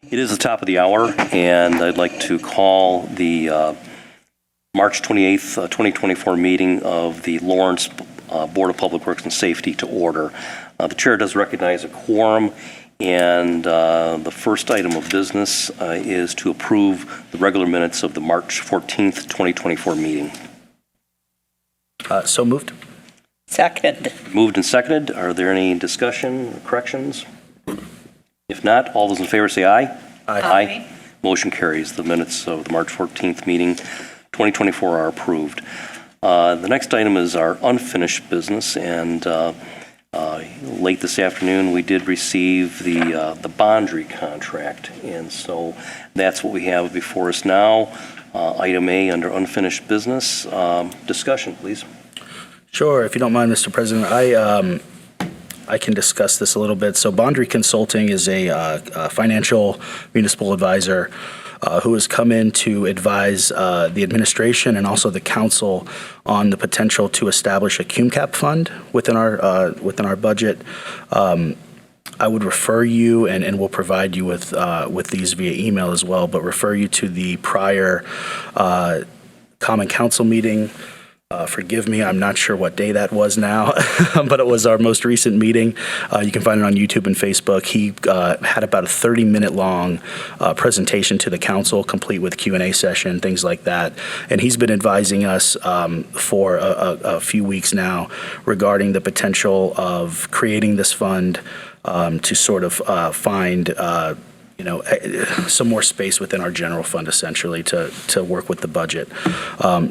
It is the top of the hour, and I'd like to call the March 28th, 2024 meeting of the Lawrence Board of Public Works and Safety to order. The chair does recognize a quorum, and the first item of business is to approve the regular minutes of the March 14th, 2024 meeting. So moved. Second. Moved and seconded. Are there any discussion or corrections? If not, all those in favor say aye. Aye. Motion carries. The minutes of the March 14th meeting, 2024 are approved. The next item is our unfinished business, and late this afternoon we did receive the Bondry contract, and so that's what we have before us now. Item A under unfinished business. Discussion, please. Sure, if you don't mind, Mr. President, I can discuss this a little bit. So Bondry Consulting is a financial municipal advisor who has come in to advise the administration and also the council on the potential to establish a CUMCAP fund within our budget. I would refer you, and we'll provide you with these via email as well, but refer you to the prior Common Council meeting. Forgive me, I'm not sure what day that was now, but it was our most recent meeting. You can find it on YouTube and Facebook. He had about a 30-minute long presentation to the council, complete with Q&A session, things like that. And he's been advising us for a few weeks now regarding the potential of creating this fund to sort of find some more space within our general fund, essentially, to work with the budget.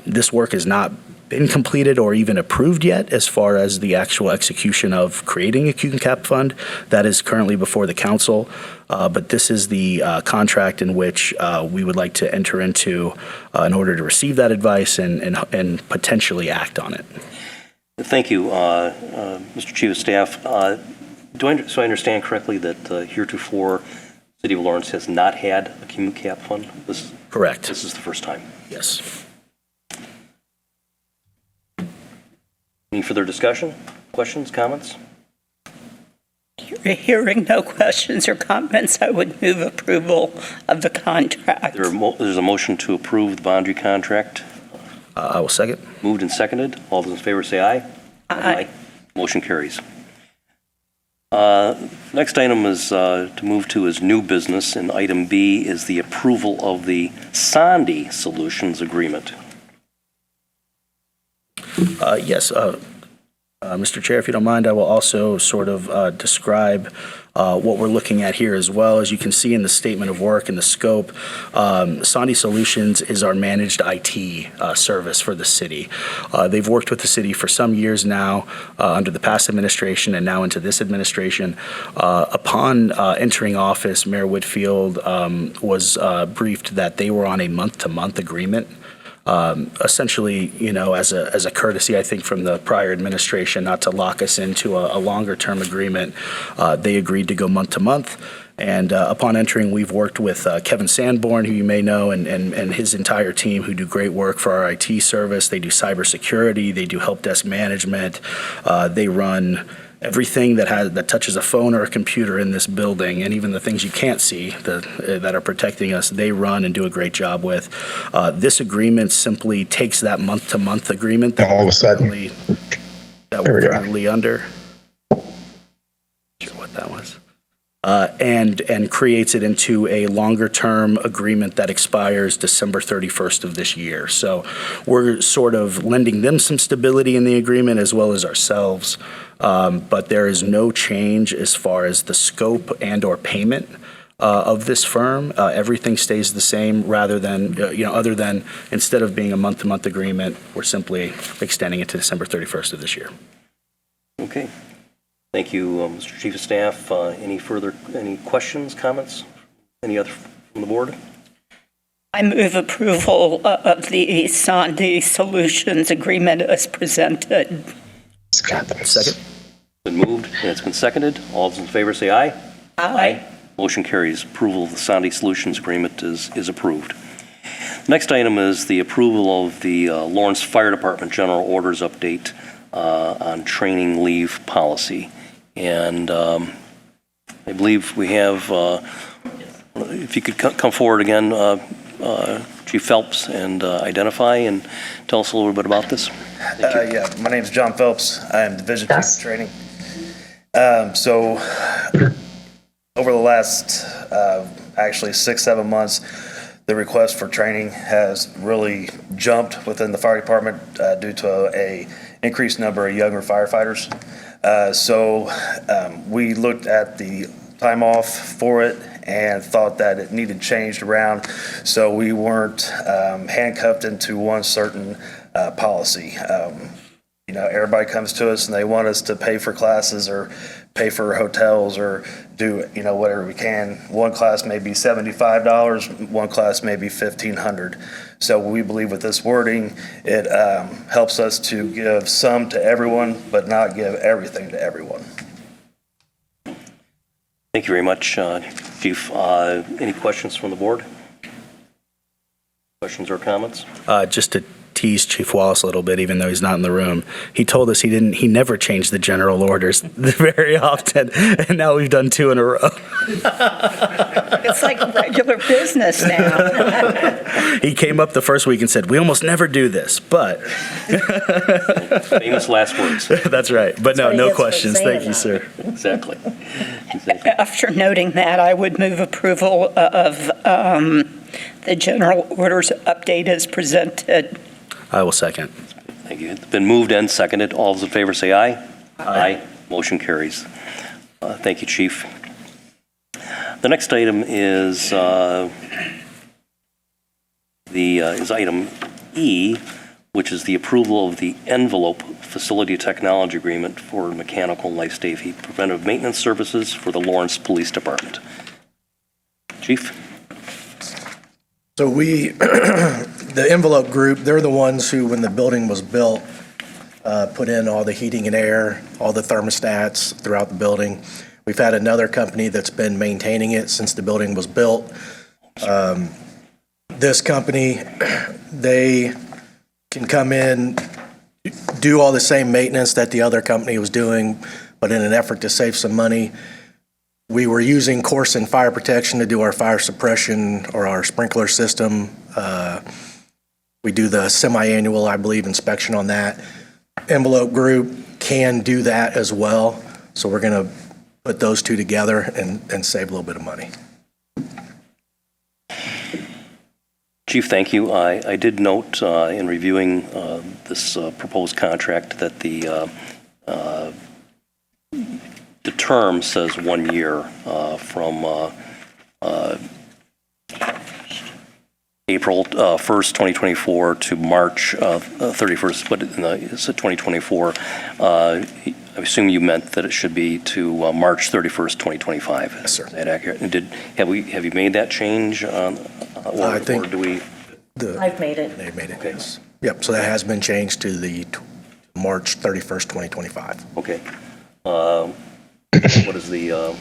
This work has not been completed or even approved yet as far as the actual execution of creating a CUMCAP fund. That is currently before the council, but this is the contract in which we would like to enter into in order to receive that advice and potentially act on it. Thank you, Mr. Chief of Staff. So I understand correctly that heretofore City of Lawrence has not had a CUMCAP fund? Correct. This is the first time. Yes. Any further discussion, questions, comments? Hearing no questions or comments, I would move approval of the contract. There's a motion to approve the Bondry contract. I will second. Moved and seconded. All those in favor say aye. Aye. Motion carries. Next item is to move to is new business, and item B is the approval of the Sondy Solutions Agreement. Yes, Mr. Chair, if you don't mind, I will also sort of describe what we're looking at here as well. As you can see in the statement of work and the scope, Sondy Solutions is our managed IT service for the city. They've worked with the city for some years now under the past administration and now into this administration. Upon entering office, Mayor Whitfield was briefed that they were on a month-to-month agreement. Essentially, as a courtesy, I think, from the prior administration, not to lock us into a longer-term agreement, they agreed to go month to month. And upon entering, we've worked with Kevin Sanborn, who you may know, and his entire team, who do great work for our IT service. They do cybersecurity, they do help desk management, they run everything that touches a phone or a computer in this building, and even the things you can't see that are protecting us, they run and do a great job with. This agreement simply takes that month-to-month agreement that all of a sudden we're currently under. Not sure what that was. And creates it into a longer-term agreement that expires December 31st of this year. So we're sort of lending them some stability in the agreement as well as ourselves. But there is no change as far as the scope and or payment of this firm. Everything stays the same rather than, other than instead of being a month-to-month agreement, we're simply extending it to December 31st of this year. Okay. Thank you, Mr. Chief of Staff. Any questions, comments? Any other from the board? I move approval of the Sondy Solutions Agreement as presented. Second. Been moved and it's been seconded. All those in favor say aye. Aye. Motion carries. Approval of the Sondy Solutions Agreement is approved. Next item is the approval of the Lawrence Fire Department General Orders Update on training leave policy. And I believe we have if you could come forward again, Chief Phelps, and identify and tell us a little bit about this. Yeah, my name's John Phelps. I am Division Chief of Training. So over the last actually 6-7 months, the request for training has really jumped within the fire department due to a increased number of younger firefighters. So we looked at the time off for it and thought that it needed changed around so we weren't handcuffed into one certain policy. You know, everybody comes to us and they want us to pay for classes or pay for hotels or do, you know, whatever we can. One class may be $75, one class may be $1,500. So we believe with this wording, it helps us to give some to everyone, but not give everything to everyone. Thank you very much, Chief. Any questions from the board? Questions or comments? Just to tease Chief Wallace a little bit, even though he's not in the room, he told us he never changed the general orders very often, and now we've done 2 in a row. It's like regular business now. He came up the first week and said, "We almost never do this," but Famous last words. that's right. But no, what he no gets for questions. saying Thank you, that. sir. Exactly. After noting that, I would move approval of the general orders update as presented. I will second. Thank you. It's been moved and seconded. All those in favor say aye. Aye. Motion carries. Thank you, Chief. The next item is item E, which is the approval of the envelope facility technology agreement for mechanical and life safety preventive maintenance services for the Lawrence Police Department. Chief? So the envelope group, they're the ones who, when the building was built, put in all the heating and air, all the thermostats throughout the building. We've had another company that's been maintaining it since the building was built. This company, they can come in, do all the same maintenance that the other company was doing, but in an effort to save some money, we were using Corson Fire Protection to do our fire suppression or our sprinkler system. We do the semi-annual, I believe, inspection on that. Envelope Group can do that as well. So we're going to put those two together and save a little bit of money. Chief, thank you. I did note in reviewing this proposed contract that the term says 1 year from April 1st, 2024 to March 31st, but it's 2024. I assume you meant that it should be to March 31st, 2025. Yes, sir. Is that accurate? And have you made that change? I think or do we? I've made it. They've made it. Okay. Yes. Yep, so that has been changed to the March 31st, 2025. Okay. What is the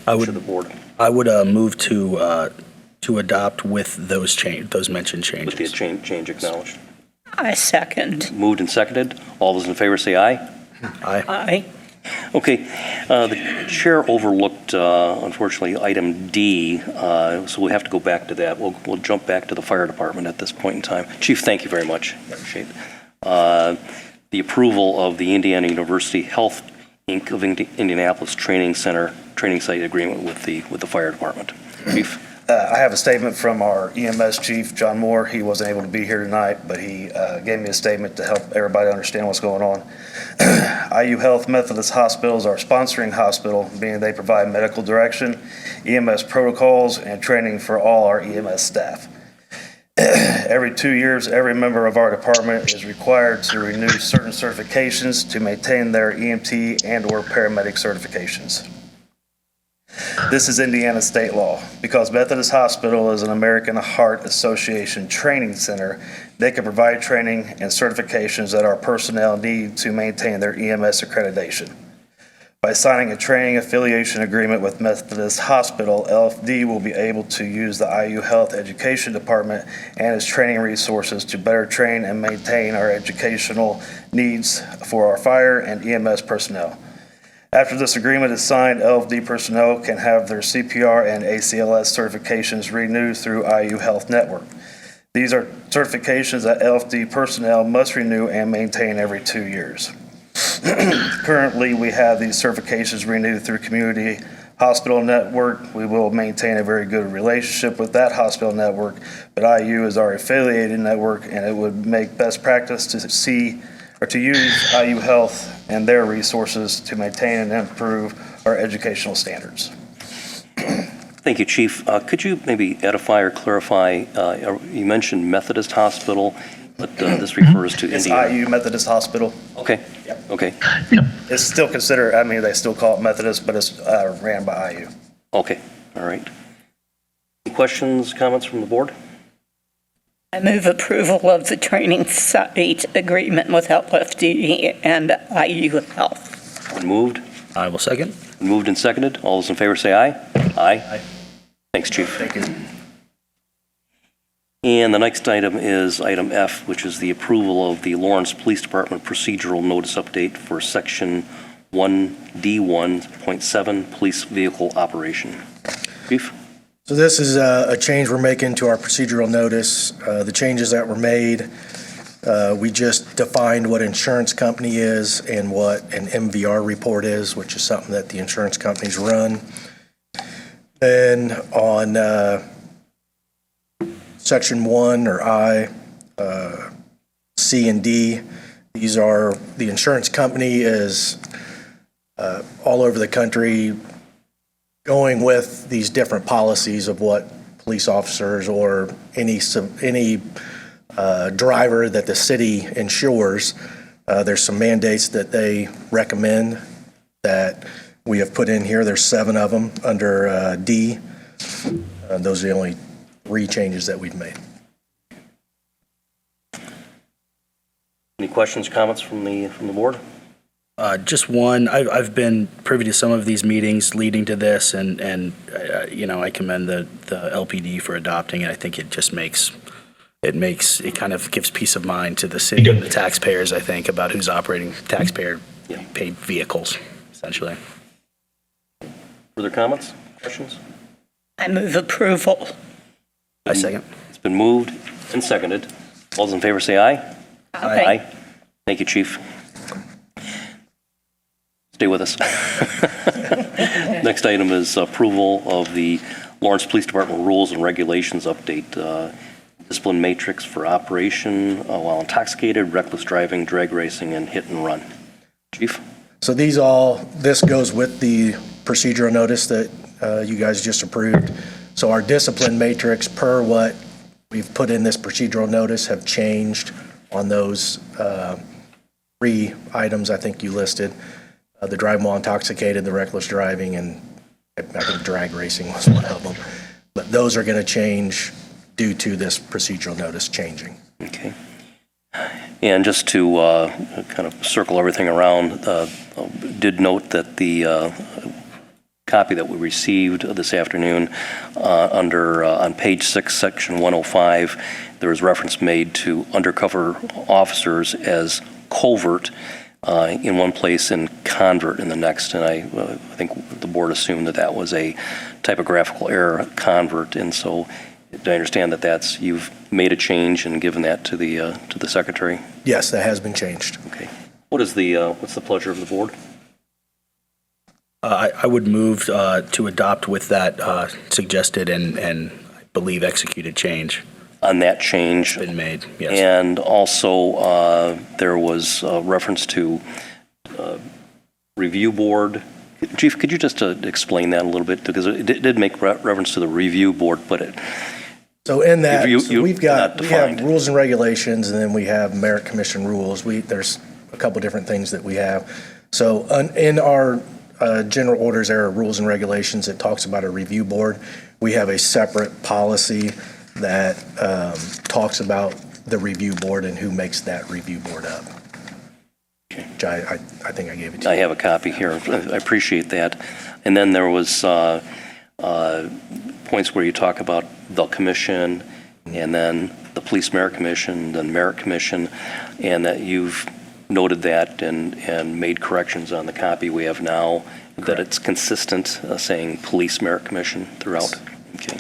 I wish of the would board move to adopt with those mentioned with the changes. change acknowledged? I second. Moved and seconded. All those in favor say aye. Aye. Aye. Okay, the chair overlooked, unfortunately, item D, so we have to go back to that. We'll jump back to the fire department at this point in time. Chief, thank you very much. Appreciate it. The approval of the Indiana University Health Inc. of Indianapolis Training Center training site agreement with the fire department. Chief? I have a statement from our EMS chief, John Moore. He wasn't able to be here tonight, but he gave me a statement to help everybody understand what's going on. IU Health Methodist Hospital is our sponsoring hospital, meaning they provide medical direction, EMS protocols, and training for all our EMS staff. Every 2 years, every member of our department is required to renew certain certifications to maintain their EMT and/or paramedic certifications. This is Indiana state law. Because Methodist Hospital is an American Heart Association training center, they can provide training and certifications that our personnel need to maintain their EMS accreditation. By signing a training affiliation agreement with Methodist Hospital, LFD will be able to use the IU Health Education Department and its training resources to better train and maintain our educational needs for our fire and EMS personnel. After this agreement is signed, LFD personnel can have their CPR and ACLS certifications renewed through IU Health Network. These are certifications that LFD personnel must renew and maintain every 2 years. Currently, we have these certifications renewed through Community Hospital Network. We will maintain a very good relationship with that hospital network, but IU is our affiliated network, and it would make best practice to use IU Health and their resources to maintain and improve our educational standards. Thank you, Chief. Could you maybe edify or clarify, you mentioned Methodist Hospital, but this refers to It's Indiana. IU Methodist Hospital. Okay, Yep. okay, It's still considered, I mean, they still call it Methodist, but it's ran by IU. okay, all right. Any questions, comments from the board? I move approval of the training site agreement with LFD and IU Health. Been moved? I will second. Moved and seconded. All those in favor say aye. Aye. Thanks, Chief. Thank you. And the next item is item F, which is the approval of the Lawrence Police Department procedural notice update for Section 1D1.7 Police Vehicle Operation. Chief? So this is a change we're making to our procedural notice. The changes that were made, we just defined what insurance company is and what an MVR report is, which is something that the insurance companies run. Then on Section 1 or I, C and D, these are, the insurance company is all over the country going with these different policies of what police officers or any driver that the city insures, there's some mandates that they recommend that we have put in here. There's 7 of them under D. Those are the only 3 changes that we've made. Any questions, comments from the board? Just one, I've been privy to some of these meetings leading to this, and I commend the LPD for adopting it. I think it just it kind of gives peace of mind to the city and the taxpayers, I think, about who's operating taxpayer-paid vehicles, essentially. Further comments, questions? I move approval. I second. It's been moved and seconded. All those in favor say aye. Aye. Thank you, Chief. Stay with us. Next item is approval of the Lawrence Police Department Rules and Regulations Update. Discipline matrix for operation while intoxicated, reckless driving, drag racing, and hit and run. Chief? So this goes with the procedural notice that you guys just approved. So our discipline matrix, per what we've put in this procedural notice, have changed on those 3 items I think you listed. The driving while intoxicated, the reckless driving, and I think drag racing was one of them. But those are going to change due to this procedural notice changing. Okay. And just to kind of circle everything around, did note that the copy that we received this afternoon on page 6, section 105, there was reference made to undercover officers as covert in one place and convert in the next. And I think the board assumed that was a typographical error, convert. And so do I understand that you've made a change and given that to the secretary? Yes, that has been changed. Okay. What's the pleasure of the board? I would move to adopt with that suggested and I believe executed change On that change. been made. Yes. And also, there was reference to review board. Chief, could you just explain that a little bit? Because it did make reference to the review board, but So in that, You- so we have defined. rules and regulations, and then we have merit commission rules. There's a couple different things that we have. So in our general orders, there are rules and regulations. It talks about a review board. We have a separate policy that talks about the review board and who makes that review board up. Which I think I gave it to I you. have a copy here. I appreciate that. And then there was points where you talk about the commission and then the police merit commission, then merit commission, and that you've noted that and made corrections on the copy we have now, that it's consistent, saying Police Merit Commission throughout. Okay.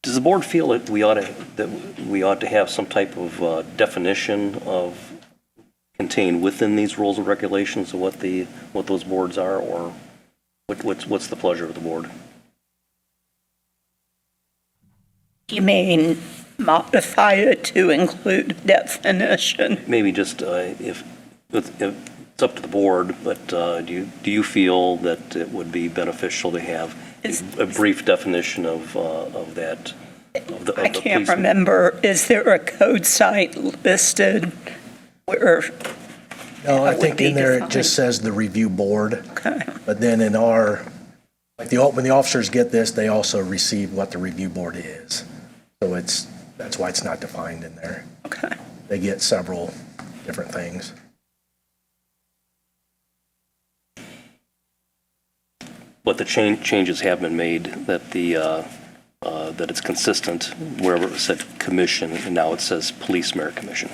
Does the board feel that we ought to have some type of definition of contained within these rules and regulations of what those boards are, or what's the pleasure of the board? You mean modify it to include definition? Maybe just if it's up to the board, but do you feel that it would be beneficial to have a brief definition of that? I can't remember. Is there a code site listed where? No, I That would think be in there it defined. just says the review board. Okay. But then in when the officers get this, they also receive what the review board is. So that's why it's not defined in there. Okay. They get several different things. But the changes have been made that that it's consistent wherever it said commission, and now it says Police Merit Commission.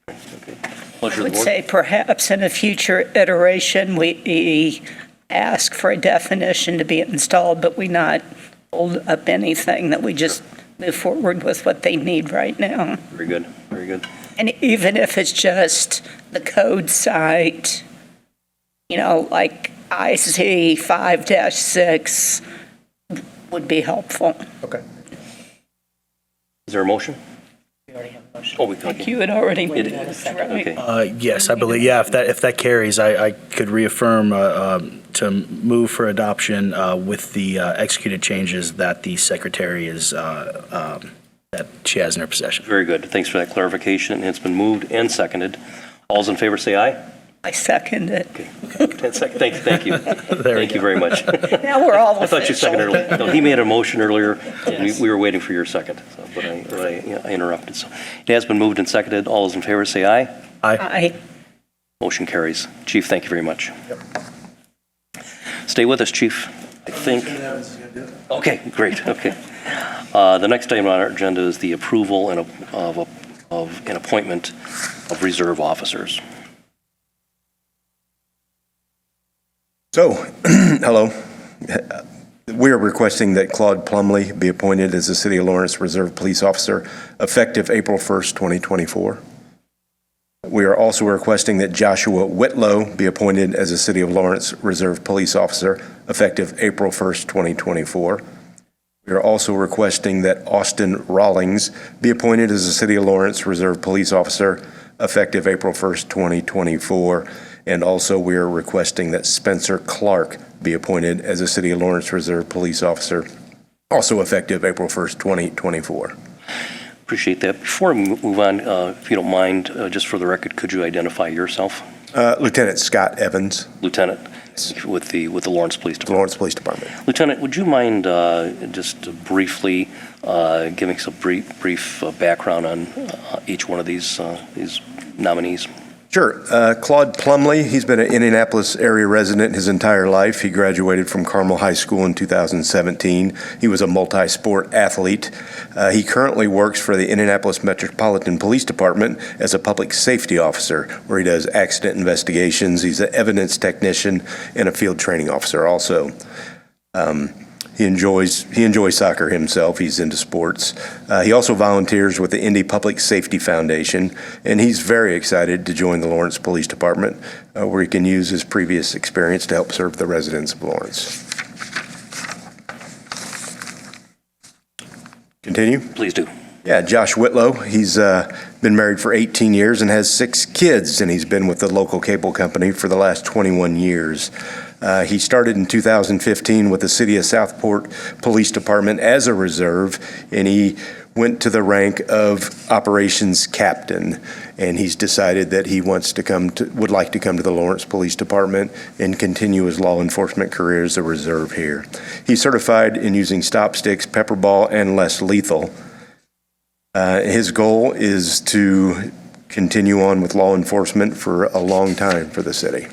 Okay. Pleasure I of would the board. say perhaps in a future iteration, we ask for a definition to be installed, but we not hold up anything, that we just move forward with what they need right now. Very good, very good. And even if it's just the code site, like IC 5-6 would be helpful. Okay. Is there a motion? We already have a motion. Oh, we Like you had already It- moved, right? Okay. Yes, I believe, yeah, if that carries, I could reaffirm to move for adoption with the executed changes that the secretary that she has in her possession. Very good. Thanks for that clarification. It's been moved and seconded. All's in favor, say aye. I second it. Okay. 10 seconds. Thank you. Thank you very much. Now we're all I thought you seconded official. earlier. No, he made a motion earlier. Yes. We were waiting for your second, but I interrupted. So it has been moved and seconded. All those in favor say aye. Aye. Motion carries. Chief, thank you very much. Stay with us, Chief. I think. Okay, great. Okay. The next item on our agenda is the approval of an appointment of reserve officers. So, hello. We are requesting that Claude Plumley be appointed as the City of Lawrence Reserve Police Officer effective April 1st, 2024. We are also requesting that Joshua Whitlow be appointed as the City of Lawrence Reserve Police Officer effective April 1st, 2024. We are also requesting that Austin Rawlings be appointed as the City of Lawrence Reserve Police Officer effective April 1st, 2024. And also, we are requesting that Spencer Clark be appointed as a City of Lawrence Reserve Police Officer, also effective April 1st, 2024. Appreciate that. Before we move on, if you don't mind, just for the record, could you identify yourself? Lieutenant Scott Evans, Lieutenant, with the Lawrence Police Department. Lawrence Police Department. Lieutenant, would you mind just briefly giving some brief background on each one of these nominees? Sure. Claude Plumley, he's been an Indianapolis area resident his entire life. He graduated from Carmel High School in 2017. He was a multi-sport athlete. He currently works for the Indianapolis Metropolitan Police Department as a public safety officer, where he does accident investigations. He's an evidence technician and a field training officer also. He enjoys soccer himself. He's into sports. He also volunteers with the Indy Public Safety Foundation, and he's very excited to join the Lawrence Police Department, where he can use his previous experience to help serve the residents of Lawrence. Continue? Please do. Yeah, Josh Whitlow, he's been married for 18 years and has 6 kids, and he's been with the local cable company for the last 21 years. He started in 2015 with the City of Southport Police Department as a reserve, and he went to the rank of operations captain, and he's decided that he would like to come to the Lawrence Police Department and continue his law enforcement career as a reserve here. He's certified in using stop sticks, pepper ball, and less lethal. His goal is to continue on with law enforcement for a long time for the city.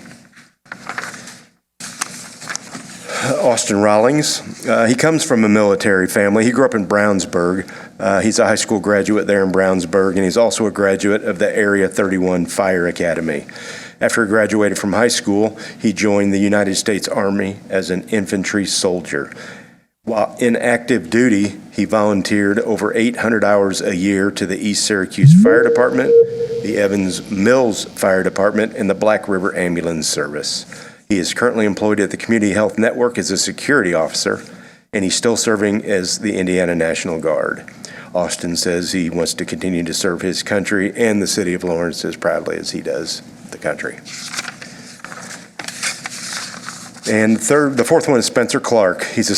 Austin Rawlings. He comes from a military family. He grew up in Brownsburg. He's a high school graduate there in Brownsburg, and he's also a graduate of the Area 31 Fire Academy. After he graduated from high school, he joined the United States Army as an infantry soldier. While in active duty, he volunteered over 800 hours a year to the East Syracuse Fire Department, the Evans Mills Fire Department, and the Black River Ambulance Service. He is currently employed at the Community Health Network as a security officer, and he's still serving as the Indiana National Guard. Austin says he wants to continue to serve his country and the city of Lawrence as proudly as he does the country. And the fourth one is Spencer Clark. He's a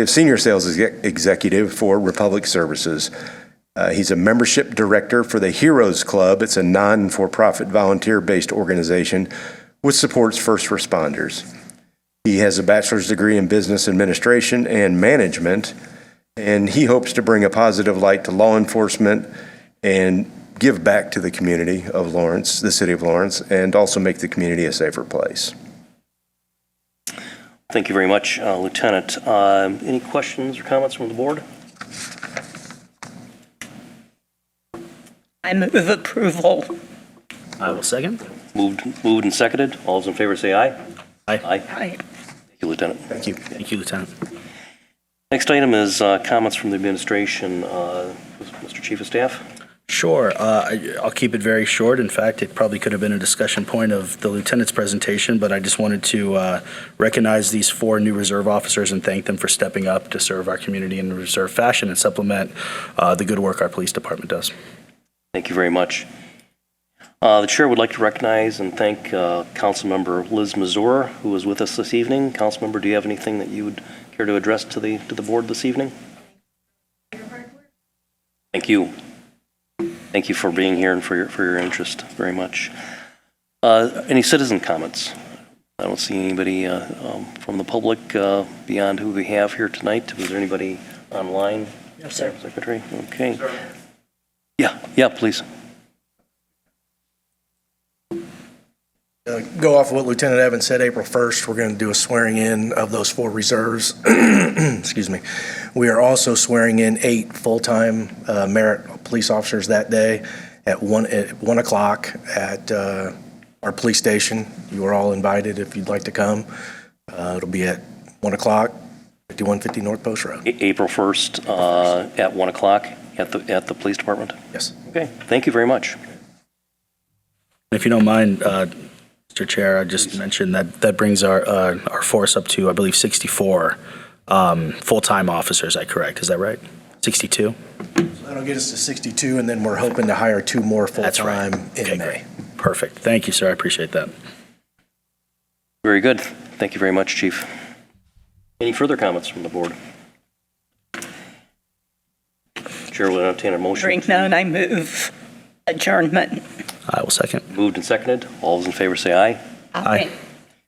senior sales executive for Republic Services. He's a membership director for the Heroes Club. It's a non-for-profit volunteer-based organization which supports first responders. He has a bachelor's degree in business administration and management, and he hopes to bring a positive light to law enforcement and give back to the community of Lawrence, the city of Lawrence, and also make the community a safer place. Thank you very much, Lieutenant. Any questions or comments from the board? I move approval. I will second. Moved and seconded. All those in favor say aye. Aye. Aye. Aye. Thank you, Lieutenant. Thank you. Thank you, Lieutenant. Next item is comments from the administration. Mr. Chief of Staff? Sure. I'll keep it very short. In fact, it probably could have been a discussion point of the lieutenant's presentation, but I just wanted to recognize these 4 new reserve officers and thank them for stepping up to serve our community in a reserve fashion and supplement the good work our police department does. Thank you very much. The chair would like to recognize and thank Councilmember Liz Mazur, who is with us this evening. Councilmember, do you have anything that you would care to address to the board this evening? Thank you. Thank you for being here and for your interest very much. Any citizen comments? I don't see anybody from the public beyond who we have here tonight. Was there anybody online? Yes, sir. Secretary? Okay. Yeah, please. Go off of what Lieutenant Evans said, April 1st, we're going to do a swearing in of those 4 reserves. Excuse me. We are also swearing in 8 full-time merit police officers that day at 1 o'clock at our police station. You are all invited if you'd like to come. It'll be at 1 o'clock, 5150 North Post Road. April 1st at 1 o'clock at the police department? Yes. Okay, thank you very much. If you don't mind, Mr. Chair, I just mentioned that brings our force up to, I believe, 64 full-time officers. Is that correct? Is that right? 62? That'll get us to 62, and then we're hoping to hire 2 more That's right. full-time in Okay, May. great. Perfect. Thank you, sir. I appreciate that. Very good. Thank you very much, Chief. Any further comments from the board? Chair will entertain a motion. Hearing none, I move adjournment. I will second. Moved and seconded. All those in favor say aye. Aye.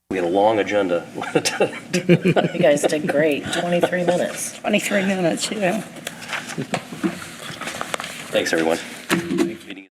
We had a long agenda. You guys did great. 23 minutes. 23 minutes, yeah. Thanks, everyone.